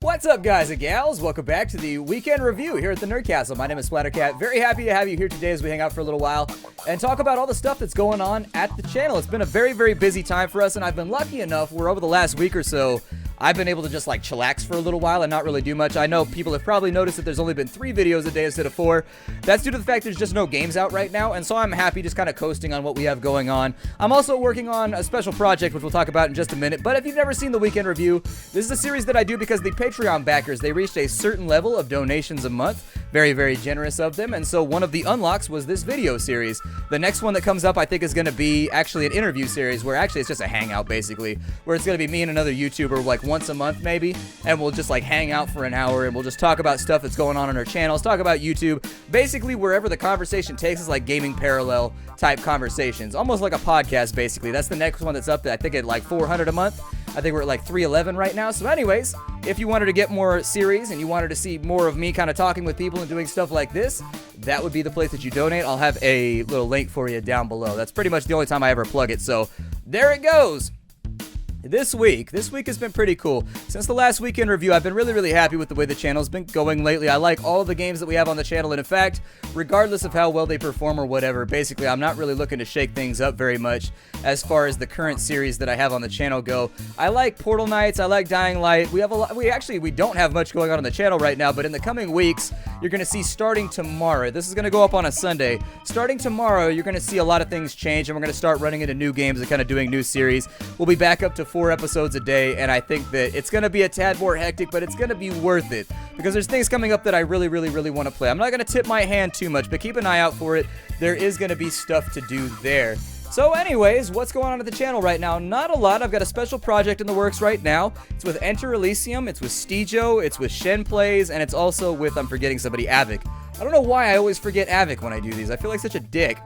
What's up, guys and gals? Welcome back to the weekend review here at the Nerd Castle. My name is Splattercat. Very happy to have you here today as we hang out for a little while and talk about all the stuff that's going on at the channel. It's been a very, very busy time for us, and I've been lucky enough where over the last week or so, I've been able to just like chillax for a little while and not really do much. I know people have probably noticed that there's only been 3 videos a day instead of 4. That's due to the fact there's just no games out right now, and so I'm happy just kind of coasting on what we have going on. I'm also working on a special project, which we'll talk about in just a minute, but if you've never seen the weekend review, this is a series that I do because the Patreon backers, they reached a certain level of donations a month. Very, very generous of them, and so one of the unlocks was this video series. The next one that comes up, I think, is going to be actually an interview series where actually it's just a hangout, basically, where it's going to be me and another YouTuber like once a month, maybe, and we'll just like hang out for an hour and we'll just talk about stuff that's going on our channels, talk about YouTube, basically wherever the conversation takes us, like gaming parallel type conversations, almost like a podcast, basically. That's the next one that's up there, I think, at like 400 a month. I think we're at like 311 right now. So anyways, if you wanted to get more series and you wanted to see more of me kind of talking with people and doing stuff like this, that would be the place that you donate. I'll have a little link for you down below. That's pretty much the only time I ever plug it. So there it goes. This week has been pretty cool. Since the last weekend review, I've been really, really happy with the way the channel's been going lately. I like all of the games that we have on the channel, and in fact, regardless of how well they perform or whatever, basically, I'm not really looking to shake things up very much as far as the current series that I have on the channel go. I like Portal Knights, I like Dying Light. We have a lot, we don't have much going on the channel right now, but in the coming weeks, you're going to see starting tomorrow. This is going to go up on a Sunday. Starting tomorrow, you're going to see a lot of things change, and we're going to start running into new games and kind of doing new series. We'll be back up to 4 episodes a day, and I think that it's going to be a tad more hectic, but it's going to be worth it because there's things coming up that I really, really, really want to play. I'm not going to tip my hand too much, but keep an eye out for it. There is going to be stuff to do there. So anyways, what's going on at the channel right now? Not a lot. I've got a special project in the works right now. It's with Enter Elysium, it's with Steejo, it's with Shen Plays, and it's also with, I'm forgetting somebody, Avic. I don't know why I always forget Avic when I do these. I feel like such a dick,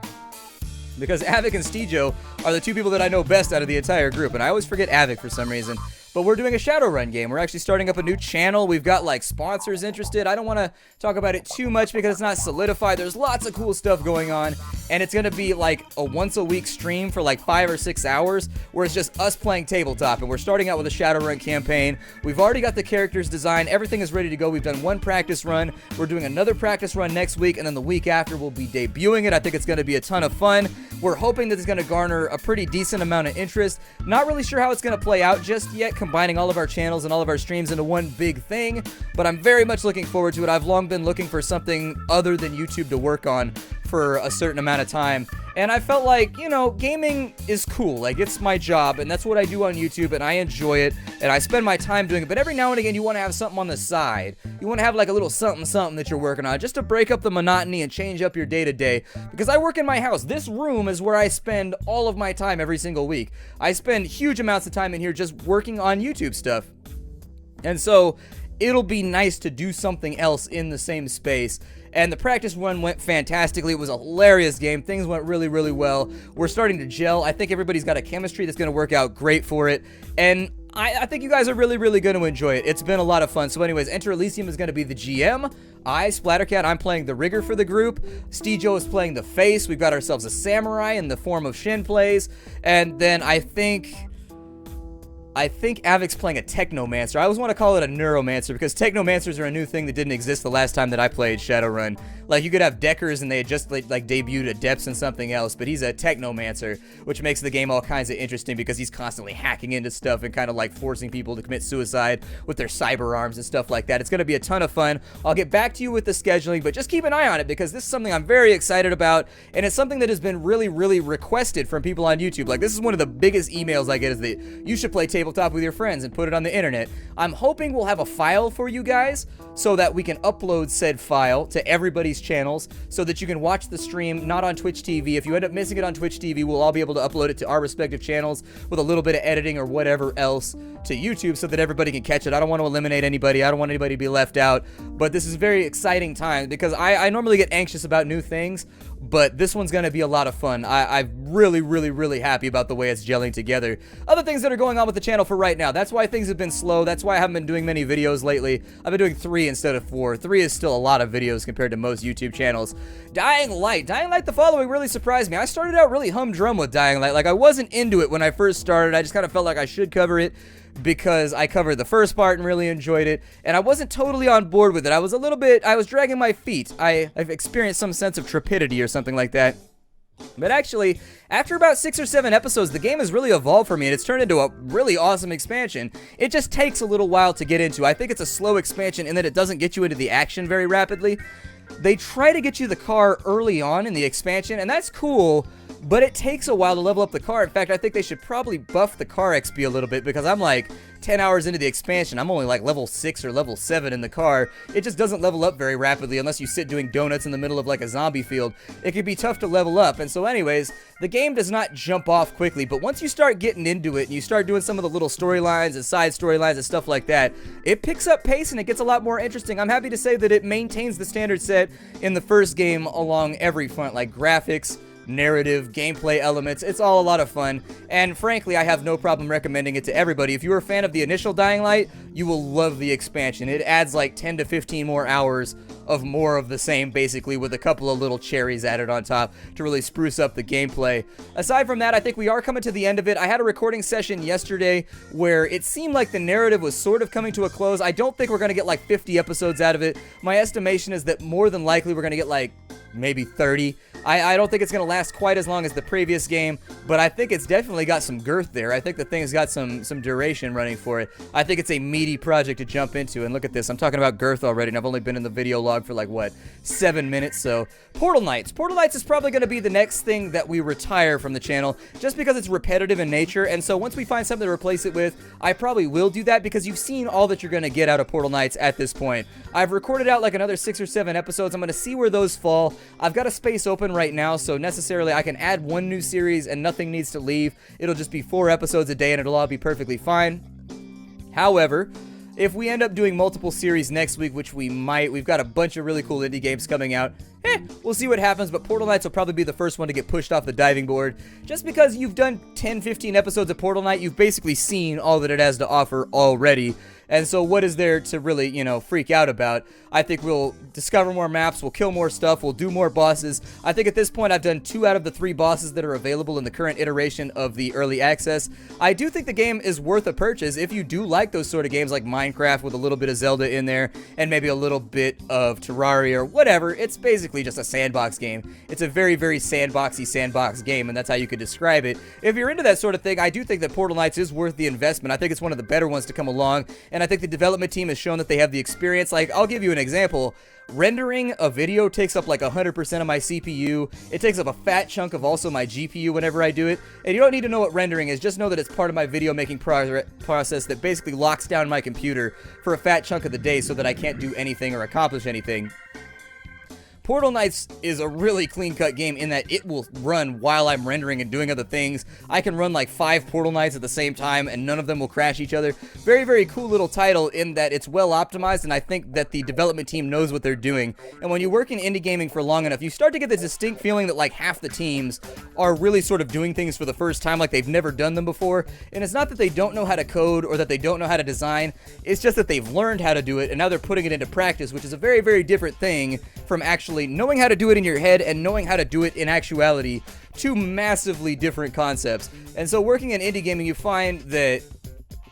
because Avic and Steejo are the 2 people that I know best out of the entire group, and I always forget Avic for some reason. But we're doing a Shadowrun game. We're actually starting up a new channel. We've got like sponsors interested. I don't want to talk about it too much because it's not solidified. There's lots of cool stuff going on, and it's going to be like a once-a-week stream for like 5 or 6 hours where it's just us playing tabletop, and we're starting out with a Shadowrun campaign. We've already got the characters designed. Everything is ready to go. We've done 1 practice run. We're doing another practice run next week, and then the week after we'll be debuting it. I think it's going to be a ton of fun. We're hoping that it's going to garner a pretty decent amount of interest. Not really sure how it's going to play out just yet, combining all of our channels and all of our streams into one big thing, but I'm very much looking forward to it. I've long been looking for something other than YouTube to work on for a certain amount of time, and I felt like, you know, gaming is cool. Like, it's my job, and that's what I do on YouTube, and I enjoy it, and I spend my time doing it, but every now and again, you want to have something on the side. You want to have, like, a little something that you're working on, just to break up the monotony and change up your day-to-day, because I work in my house. This room is where I spend all of my time every single week. I spend huge amounts of time in here just working on YouTube stuff, and so it'll be nice to do something else in the same space. And the practice run went fantastically. It was a hilarious game. Things went really, really well. We're starting to gel. I think everybody's got a chemistry that's going to work out great for it. And I think you guys are really, really going to enjoy it. It's been a lot of fun. So anyways, Enter Elysium is going to be the GM. Splattercat, I'm playing the rigger for the group. Steejo is playing the face. We've got ourselves a samurai in the form of Shen Plays. And then I think Avic's playing a Technomancer. I always want to call it a Neuromancer because Technomancers are a new thing that didn't exist the last time that I played Shadowrun. Like, you could have Deckers and they had just like debuted Adepts and something else, but he's a Technomancer, which makes the game all kinds of interesting because he's constantly hacking into stuff and kind of like forcing people to commit suicide with their cyber arms and stuff like that. It's going to be a ton of fun. I'll get back to you with the scheduling, but just keep an eye on it because this is something I'm very excited about, and it's something that has been really, really requested from people on YouTube. Like, this is one of the biggest emails I get is that you should play tabletop with your friends and put it on the internet. I'm hoping we'll have a file for you guys so that we can upload said file to everybody's channels so that you can watch the stream not on Twitch TV. If you end up missing it on Twitch TV, we'll all be able to upload it to our respective channels with a little bit of editing or whatever else to YouTube so that everybody can catch it. I don't want to eliminate anybody. I don't want anybody to be left out, but this is a very exciting time because I normally get anxious about new things, but this one's going to be a lot of fun. I'm really, really, really happy about the way it's gelling together. Other things that are going on with the channel channel for right now. That's why things have been slow. That's why I haven't been doing many videos lately. I've been doing 3 instead of 4. 3 is still a lot of videos compared to most YouTube channels. Dying Light. Dying Light the following really surprised me. I started out really humdrum with Dying Light. Like, I wasn't into it when I first started. I just kind of felt like I should cover it because I covered the first part and really enjoyed it, and I wasn't totally on board with it. I was dragging my feet. I've experienced some sense of trepidity or something like that. But actually, after about 6 or 7 episodes, the game has really evolved for me, and it's turned into a really awesome expansion. It just takes a little while to get into. I think it's a slow expansion in that it doesn't get you into the action very rapidly. They try to get you the car early on in the expansion, and that's cool, but it takes a while to level up the car. In fact, I think they should probably buff the car XP a little bit, because I'm like 10 hours into the expansion. I'm only like level 6 or level 7 in the car. It just doesn't level up very rapidly unless you sit doing donuts in the middle of like a zombie field. It can be tough to level up. And so anyways, the game does not jump off quickly, but once you start getting into it and you start doing some of the little storylines and side storylines and stuff like that, it picks up pace and it gets a lot more interesting. I'm happy to say that it maintains the standard set in the first game along every front, like graphics, narrative, gameplay elements. It's all a lot of fun, and frankly, I have no problem recommending it to everybody. If you're a fan of the initial Dying Light, you will love the expansion. It adds like 10 to 15 more hours of more of the same, basically, with a couple of little cherries added on top to really spruce up the gameplay. Aside from that, I think we are coming to the end of it. I had a recording session yesterday where it seemed like the narrative was sort of coming to a close. I don't think we're going to get like 50 episodes out of it. My estimation is that more than likely we're going to get like maybe 30. I don't think it's going to last quite as long as the previous game, but I think it's definitely got some girth there. I think the thing's got some duration running for it. I think it's a meaty project to jump into, and look at this. I'm talking about girth already, and I've only been in the video log for like, what, 7 minutes? So, Portal Knights. Portal Knights is probably going to be the next thing that we retire from the channel, just because it's repetitive in nature, and so once we find something to replace it with, I probably will do that, because you've seen all that you're going to get out of Portal Knights at this point. I've recorded out like another 6 or 7 episodes. I'm going to see where those fall. I've got a space open right now, so necessarily I can add one new series and nothing needs to leave. It'll just be 4 episodes a day and it'll all be perfectly fine. However, if we end up doing multiple series next week, which we might, we've got a bunch of really cool indie games coming out. We'll see what happens, but Portal Knights will probably be the first one to get pushed off the diving board. Just because you've done 10, 15 episodes of Portal Knight, you've basically seen all that it has to offer already. And so what is there to really, you know, freak out about? I think we'll discover more maps, we'll kill more stuff, we'll do more bosses. I think at this point I've done 2 out of the 3 bosses that are available in the current iteration of the early access. I do think the game is worth a purchase if you do like those sort of games like Minecraft with a little bit of Zelda in there and maybe a little bit of Terraria or whatever. It's basically just a sandbox game. It's a very, very sandboxy sandbox game, and that's how you could describe it. If you're into that sort of thing, I do think that Portal Knights is worth the investment. I think it's one of the better ones to come along, and I think the development team has shown that they have the experience. Like, I'll give you an example. Rendering a video takes up like 100% of my CPU. It takes up a fat chunk of also my GPU whenever I do it. And you don't need to know what rendering is. Just know that it's part of my video making process that basically locks down my computer for a fat chunk of the day so that I can't do anything or accomplish anything. Portal Knights is a really clean-cut game in that it will run while I'm rendering and doing other things. I can run like 5 Portal Knights at the same time, and none of them will crash each other. Very, very cool little title in that it's well optimized, and I think that the development team knows what they're doing. And when you work in indie gaming for long enough, you start to get this distinct feeling that like half the teams are really sort of doing things for the first time, like they've never done them before. And it's not that they don't know how to code or that they don't know how to design. It's just that they've learned how to do it, and now they're putting it into practice, which is a very, very different thing from actually knowing how to do it in your head and knowing how to do it in actuality. 2 massively different concepts. And so working in indie gaming, you find that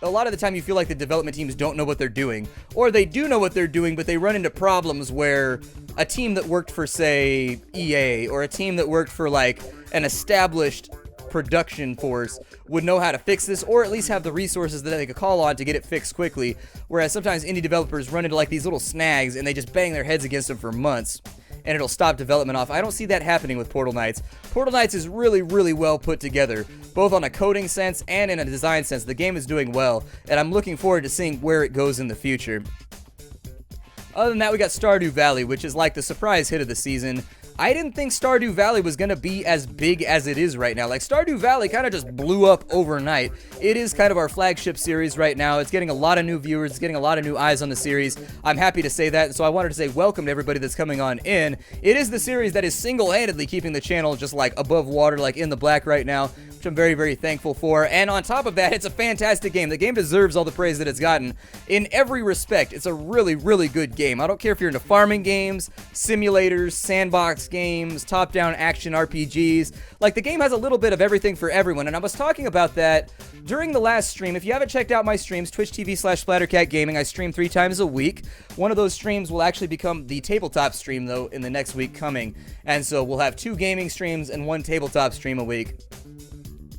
a lot of the time you feel like the development teams don't know what they're doing, or they do know what they're doing, but they run into problems where a team that worked for, say, EA, or a team that worked for like an established production force would know how to fix this, or at least have the resources that they could call on to get it fixed quickly, whereas sometimes indie developers run into like these little snags and they just bang their heads against them for months and it'll stop development off. I don't see that happening with Portal Knights. Portal Knights is really, really well put together, both on a coding sense and in a design sense. The game is doing well, and I'm looking forward to seeing where it goes in the future. Other than that, we got Stardew Valley, which is like the surprise hit of the season. I didn't think Stardew Valley was going to be as big as it is right now. Like, Stardew Valley kind of just blew up overnight. It is kind of our flagship series right now. It's getting a lot of new viewers. It's getting a lot of new eyes on the series. I'm happy to say that, so I wanted to say welcome to everybody that's coming on in. It is the series that is single-handedly keeping the channel just, like, above water, like, in the black right now. which I'm very, very thankful for. And on top of that, it's a fantastic game. The game deserves all the praise that it's gotten in every respect. It's a really, really good game. I don't care if you're into farming games, simulators, sandbox games, top-down action RPGs. Like, the game has a little bit of everything for everyone, and I was talking about that during the last stream. If you haven't checked out my streams, twitch.tv/SplatterCatGaming, I stream 3 times a week. One of those streams will actually become the tabletop stream, though, in the next week coming. And so we'll have 2 gaming streams and 1 tabletop stream a week.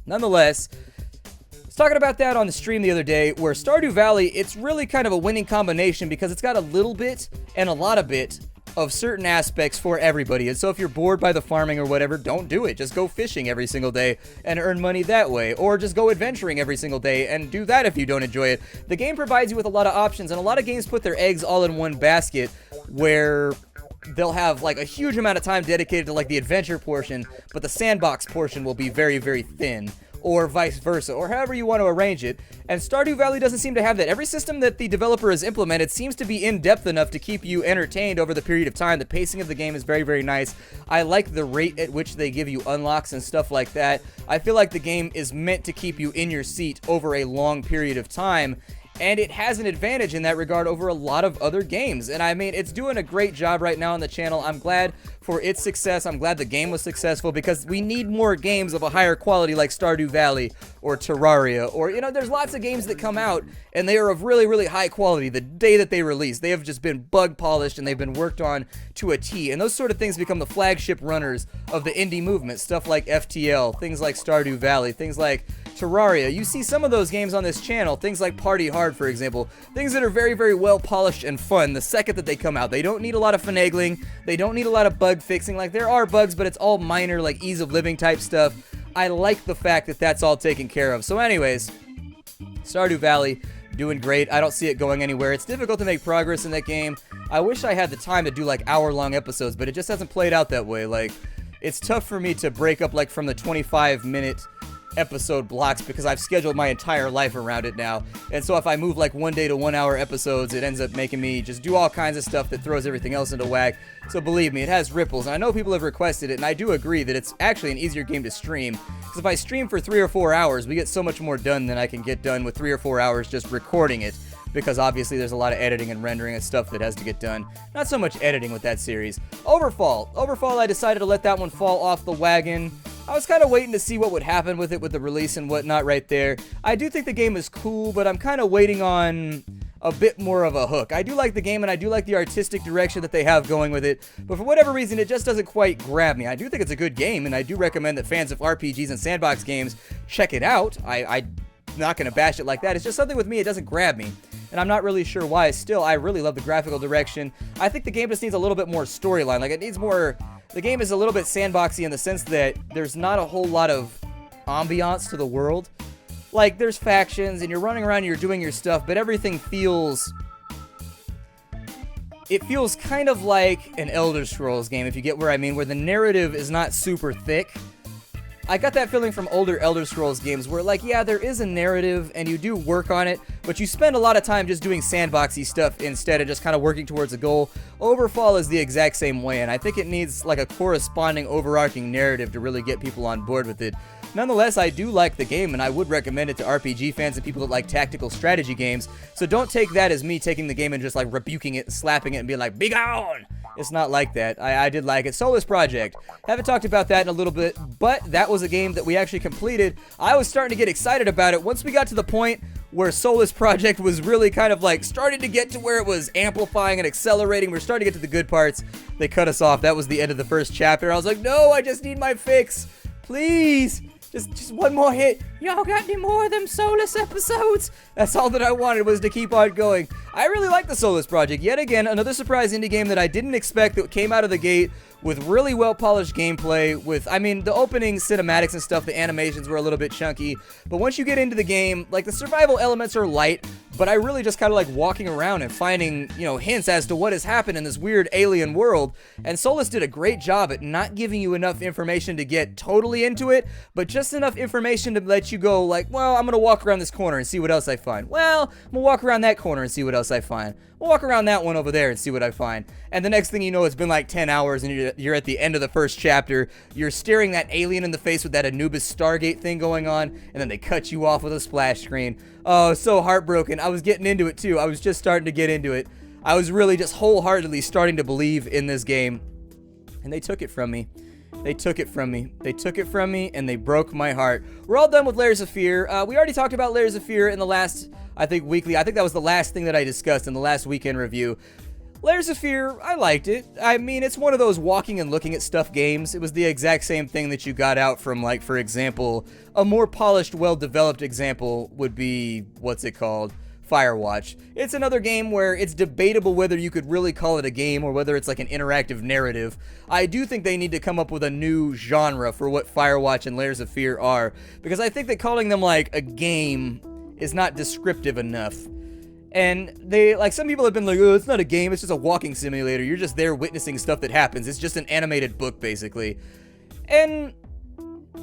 Nonetheless, I was talking about that on the stream the other day, where Stardew Valley, it's really kind of a winning combination because it's got a little bit and a lot of bit of certain aspects for everybody. And so if you're bored by the farming or whatever, don't do it. Just go fishing every single day and earn money that way. Or just go adventuring every single day and do that if you don't enjoy it. The game provides you with a lot of options, and a lot of games put their eggs all in one basket where they'll have like a huge amount of time dedicated to like the adventure portion, but the sandbox portion will be very, very thin. Or vice versa, or however you want to arrange it. And Stardew Valley doesn't seem to have that. Every system that the developer has implemented seems to be in-depth enough to keep you entertained over the period of time. The pacing of the game is very, very nice. I like the rate at which they give you unlocks and stuff like that. I feel like the game is meant to keep you in your seat over a long period of time, and it has an advantage in that regard over a lot of other games. And I mean, it's doing a great job right now on the channel. I'm glad for its success. I'm glad the game was successful, because we need more games of a higher quality like Stardew Valley or Terraria, or, you know, there's lots of games that come out and they are of really, really high quality the day that they release. They have just been bug polished and they've been worked on to a T, and those sort of things become the flagship runners of the indie movement. Stuff like FTL, things like Stardew Valley, things like Terraria. You see some of those games on this channel, things like Party Hard, for example, things that are very, very well polished and fun the second that they come out. They don't need a lot of finagling, they don't need a lot of bug fixing. Like, there are bugs, but it's all minor, like ease of living type stuff. I like the fact that that's all taken care of. So anyways, Stardew Valley, doing great. I don't see it going anywhere. It's difficult to make progress in that game. I wish I had the time to do like hour-long episodes, but it just hasn't played out that way. Like, it's tough for me to break up like from the 25-minute episode blocks, because I've scheduled my entire life around it now. And so if I move like 1 day to 1 hour episodes, it ends up making me just do all kinds of stuff that throws everything else into whack. So believe me, it has ripples, and I know people have requested it, and I do agree that it's actually an easier game to stream, because if I stream for 3 or 4 hours, we get so much more done than I can get done with 3 or 4 hours just recording it, because obviously there's a lot of editing and rendering and stuff that has to get done. Not so much editing with that series. Overfall, I decided to let that one fall off the wagon. I was kind of waiting to see what would happen with it with the release and whatnot right there. I do think the game is cool, but I'm kind of waiting on a bit more of a hook. I do like the game, and I do like the artistic direction that they have going with it, but for whatever reason, it just doesn't quite grab me. I do think it's a good game, and I do recommend that fans of RPGs and sandbox games check it out. I'm not going to bash it like that. It's just something with me, it doesn't grab me, and I'm not really sure why. Still, I really love the graphical direction. I think the game just needs a little bit more storyline. Like, it needs more... The game is a little bit sandboxy in the sense that there's not a whole lot of ambiance to the world. Like, there's factions, and you're running around and you're doing your stuff, but everything feels... It feels kind of like an Elder Scrolls game, if you get where I mean, where the narrative is not super thick. I got that feeling from older Elder Scrolls games where, like, yeah, there is a narrative and you do work on it, but you spend a lot of time just doing sandboxy stuff instead of just kind of working towards a goal. Overfall is the exact same way, and I think it needs, like, a corresponding overarching narrative to really get people on board with it. Nonetheless, I do like the game, and I would recommend it to RPG fans and people that like tactical strategy games, so don't take that as me taking the game and just, like, rebuking it, slapping it, and being like, "Be gone!" It's not like that. I did like it. Soulless Project. Haven't talked about that in a little bit, but that was a game that we actually completed. I was starting to get excited about it once we got to the point where Soulless Project was really kind of like starting to get to where it was amplifying and accelerating. We're starting to get to the good parts. They cut us off. That was the end of the first chapter. I was like, no, I just need my fix. Please. Just one more hit. Y'all got any more of them Soulless episodes? That's all that I wanted, was to keep on going. I really like the Soulless Project. Yet again, another surprise indie game that I didn't expect, that came out of the gate with really well-polished gameplay, with, I mean, the opening cinematics and stuff, the animations were a little bit chunky, but once you get into the game, like, the survival elements are light, but I really just kind of like walking around and finding, you know, hints as to what has happened in this weird alien world, and Soulless did a great job at not giving you enough information to get totally into it, but just enough information to let you go, like, well, I'm gonna walk around this corner and see what else I find. Well, I'm gonna walk around that corner and see what else I find. We'll walk around that one over there and see what I find. And the next thing you know, it's been like 10 hours and you're at the end of the first chapter. You're staring that alien in the face with that Anubis Stargate thing going on, and then they cut you off with a splash screen. Oh, so heartbroken. I was getting into it too. I was just starting to get into it. I was really just wholeheartedly starting to believe in this game. And they took it from me. They took it from me. They took it from me, and they broke my heart. We're all done with Layers of Fear. We already talked about Layers of Fear in the last, I think, weekly. I think that was the last thing that I discussed in the last weekend review. Layers of Fear, I liked it. I mean, it's one of those walking and looking at stuff games. It was the exact same thing that you got out from, like, for example, a more polished, well-developed example would be, what's it called? Firewatch. It's another game where it's debatable whether you could really call it a game or whether it's like an interactive narrative. I do think they need to come up with a new genre for what Firewatch and Layers of Fear are, because I think that calling them like a game is not descriptive enough. And they, like, some people have been like, oh, it's not a game, it's just a walking simulator. You're just there witnessing stuff that happens. It's just an animated book, basically. And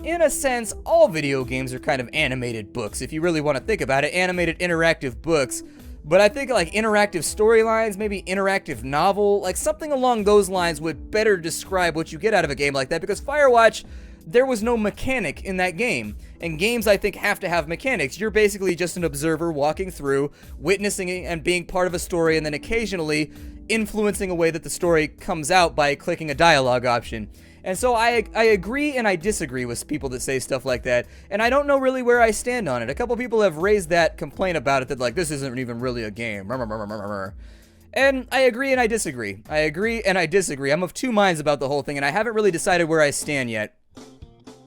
in a sense, all video games are kind of animated books, if you really want to think about it. Animated interactive books. But I think like interactive storylines, maybe interactive novel, like something along those lines would better describe what you get out of a game like that, because Firewatch, there was no mechanic in that game. And games, I think, have to have mechanics. You're basically just an observer walking through, witnessing and being part of a story, and then occasionally influencing a way that the story comes out by clicking a dialogue option. And so I agree and I disagree with people that say stuff like that, and I don't know really where I stand on it. A couple people have raised that complaint about it, that like, this isn't even really a game. And I agree and I disagree. I agree and I disagree. I'm of two minds about the whole thing, and I haven't really decided where I stand yet,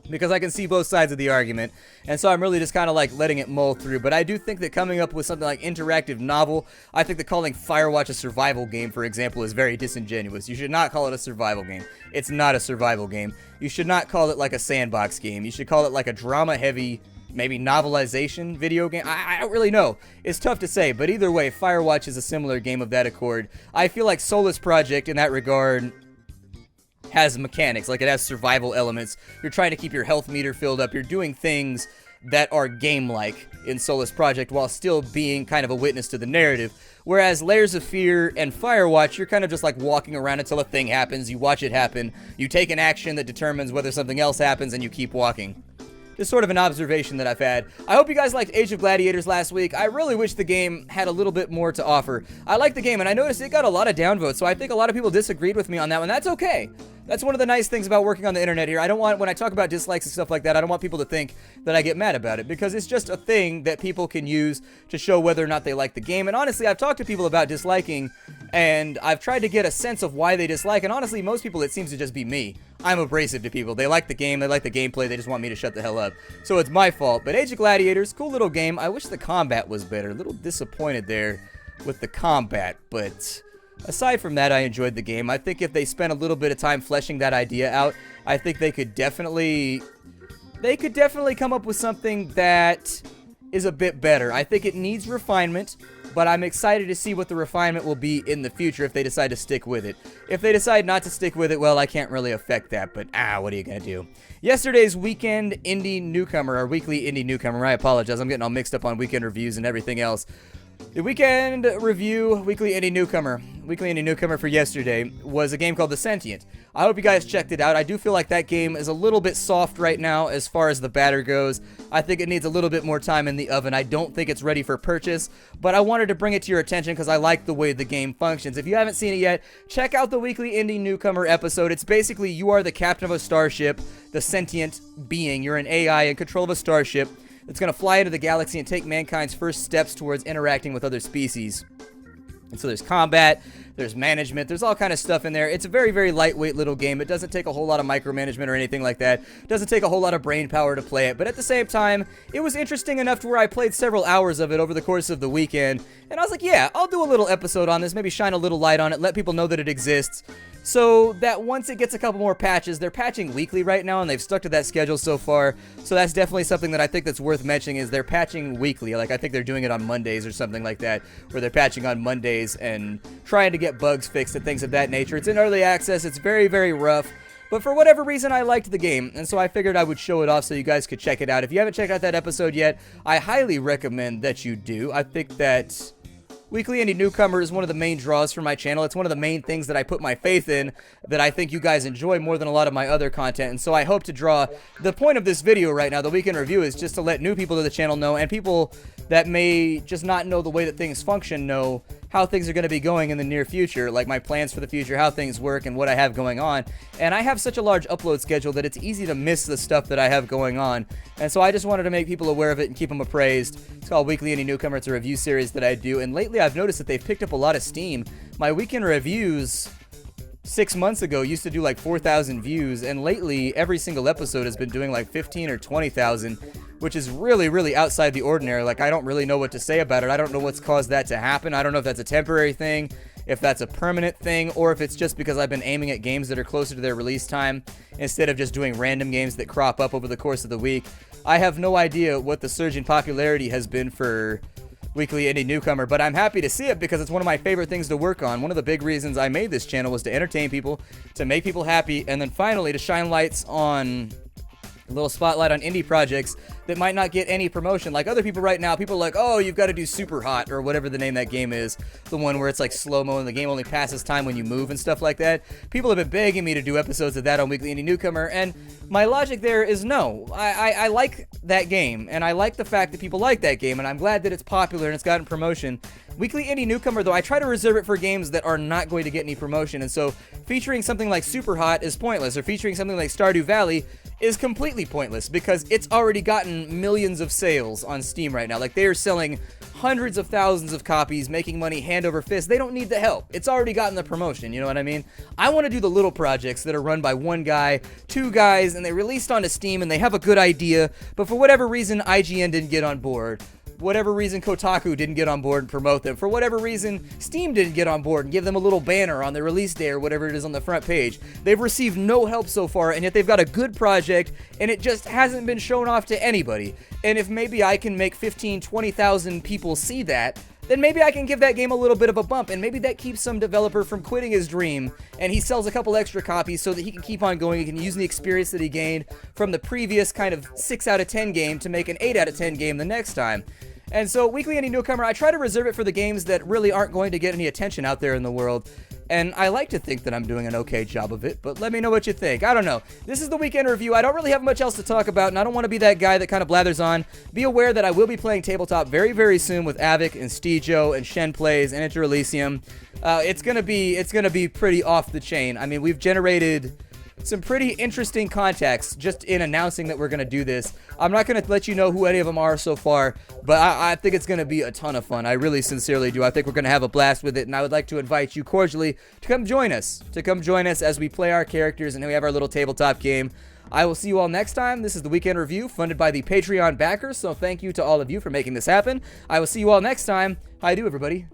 because I can see both sides of the argument, and so I'm really just kind of like letting it mull through. But I do think that coming up with something like interactive novel, I think that calling Firewatch a survival game, for example, is very disingenuous. You should not call it a survival game. It's not a survival game. You should not call it like a sandbox game. You should call it like a drama-heavy, maybe novelization video game. I don't really know. It's tough to say, but either way, Firewatch is a similar game of that accord. I feel like Soulless Project, in that regard, has mechanics, like it has survival elements. You're trying to keep your health meter filled up. You're doing things that are game-like in Soulless Project while still being kind of a witness to the narrative. Whereas Layers of Fear and Firewatch, you're kind of just like walking around until a thing happens, you watch it happen, you take an action that determines whether something else happens, and you keep walking. Just sort of an observation that I've had. I hope you guys liked Age of Gladiators last week. I really wish the game had a little bit more to offer. I like the game, and I noticed it got a lot of downvotes, so I think a lot of people disagreed with me on that one. That's okay. That's one of the nice things about working on the internet here. I don't want, when I talk about dislikes and stuff like that, I don't want people to think that I get mad about it, because it's just a thing that people can use to show whether or not they like the game. And honestly, I've talked to people about disliking, and I've tried to get a sense of why they dislike, and honestly, most people, it seems to just be me. I'm abrasive to people. They like the game, they like the gameplay, they just want me to shut the hell up. So it's my fault. But Age of Gladiators, cool little game. I wish the combat was better. A little disappointed there with the combat, but aside from that, I enjoyed the game. I think if they spent a little bit of time fleshing that idea out, I think they could definitely come up with something that is a bit better. I think it needs refinement, but I'm excited to see what the refinement will be in the future if they decide to stick with it. If they decide not to stick with it, well, I can't really affect that, but what are you gonna do? Yesterday's weekend indie newcomer, or weekly indie newcomer, I apologize, I'm getting all mixed up on weekend reviews and everything else. The weekend review, weekly indie newcomer for yesterday was a game called The Sentient. I hope you guys checked it out. I do feel like that game is a little bit soft right now as far as the batter goes. I think it needs a little bit more time in the oven. I don't think it's ready for purchase, but I wanted to bring it to your attention because I like the way the game functions. If you haven't seen it yet, check out the weekly indie newcomer episode. It's basically you are the captain of a starship, the sentient being. You're an AI in control of a starship. It's going to fly into the galaxy and take mankind's first steps towards interacting with other species. And so there's combat, there's management, there's all kind of stuff in there. It's a very, very lightweight little game. It doesn't take a whole lot of micromanagement or anything like that. It doesn't take a whole lot of brain power to play it. But at the same time, it was interesting enough to where I played several hours of it over the course of the weekend. And I was like, yeah, I'll do a little episode on this, maybe shine a little light on it, let people know that it exists. So that once it gets a couple more patches, they're patching weekly right now, and they've stuck to that schedule so far. So that's definitely something that I think that's worth mentioning, is they're patching weekly. Like, I think they're doing it on Mondays or something like that, where they're patching on Mondays and trying to get bugs fixed and things of that nature. It's in early access. It's very, very rough. But for whatever reason, I liked the game, and so I figured I would show it off so you guys could check it out. If you haven't checked out that episode yet, I highly recommend that you do. I think that Weekly Indie Newcomer is one of the main draws for my channel. It's one of the main things that I put my faith in, that I think you guys enjoy more than a lot of my other content. And so I hope to draw, the point of this video right now, the weekend review, is just to let new people to the channel know, and people that may just not know the way that things function know how things are going to be going in the near future, like my plans for the future, how things work, and what I have going on. And I have such a large upload schedule that it's easy to miss the stuff that I have going on. And so I just wanted to make people aware of it and keep them appraised. It's called Weekly Indie Newcomer. It's a review series that I do, and lately I've noticed that they've picked up a lot of steam. My weekend reviews 6 months ago used to do like 4,000 views, and lately every single episode has been doing like 15 or 20,000, which is really, really outside the ordinary. Like, I don't really know what to say about it. I don't know what's caused that to happen. I don't know if that's a temporary thing, if that's a permanent thing, or if it's just because I've been aiming at games that are closer to their release time instead of just doing random games that crop up over the course of the week. I have no idea what the surge in popularity has been for Weekly Indie Newcomer, but I'm happy to see it because it's one of my favorite things to work on. One of the big reasons I made this channel was to entertain people, to make people happy, and then finally to shine lights on a little spotlight on indie projects that might not get any promotion. Like other people right now, people are like, oh, you've got to do Super Hot, or whatever the name of that game is, the one where it's like slow-mo and the game only passes time when you move and stuff like that. People have been begging me to do episodes of that on Weekly Indie Newcomer, and my logic there is no. I like that game, and I like the fact that people like that game, and I'm glad that it's popular and it's gotten promotion. Weekly Indie Newcomer, though, I try to reserve it for games that are not going to get any promotion, and so featuring something like Super Hot is pointless, or featuring something like Stardew Valley is completely pointless because it's already gotten millions of sales on Steam right now. Like, they are selling hundreds of thousands of copies, making money hand over fist. They don't need the help. It's already gotten the promotion, you know what I mean? I want to do the little projects that are run by one guy, two guys, and they released onto Steam and they have a good idea, but for whatever reason, IGN didn't get on board. Whatever reason, Kotaku didn't get on board and promote them. For whatever reason, Steam didn't get on board and give them a little banner on their release day or whatever it is on the front page. They've received no help so far, and yet they've got a good project, and it just hasn't been shown off to anybody. And if maybe I can make 15, 20,000 people see that, then maybe I can give that game a little bit of a bump, and maybe that keeps some developer from quitting his dream, and he sells a couple extra copies so that he can keep on going. He can use the experience that he gained from the previous kind of 6 out of 10 game to make an 8 out of 10 game the next time. And so, Weekly Indie Newcomer, I try to reserve it for the games that really aren't going to get any attention out there in the world. And I like to think that I'm doing an okay job of it, but let me know what you think. I don't know. This is the weekend review. I don't really have much else to talk about, and I don't want to be that guy that kind of blathers on. Be aware that I will be playing tabletop very, very soon with Avic and Steejo and Shen Plays and Enter Elysium. It's gonna be pretty off the chain. I mean, we've generated some pretty interesting contacts just in announcing that we're going to do this. I'm not going to let you know who any of them are so far, but I think it's going to be a ton of fun. I really sincerely do. I think we're going to have a blast with it, and I would like to invite you cordially to come join us, as we play our characters and we have our little tabletop game. I will see you all next time. This is the Weekend Review, funded by the Patreon backers, so thank you to all of you for making this happen. I will see you all next time. How do, everybody?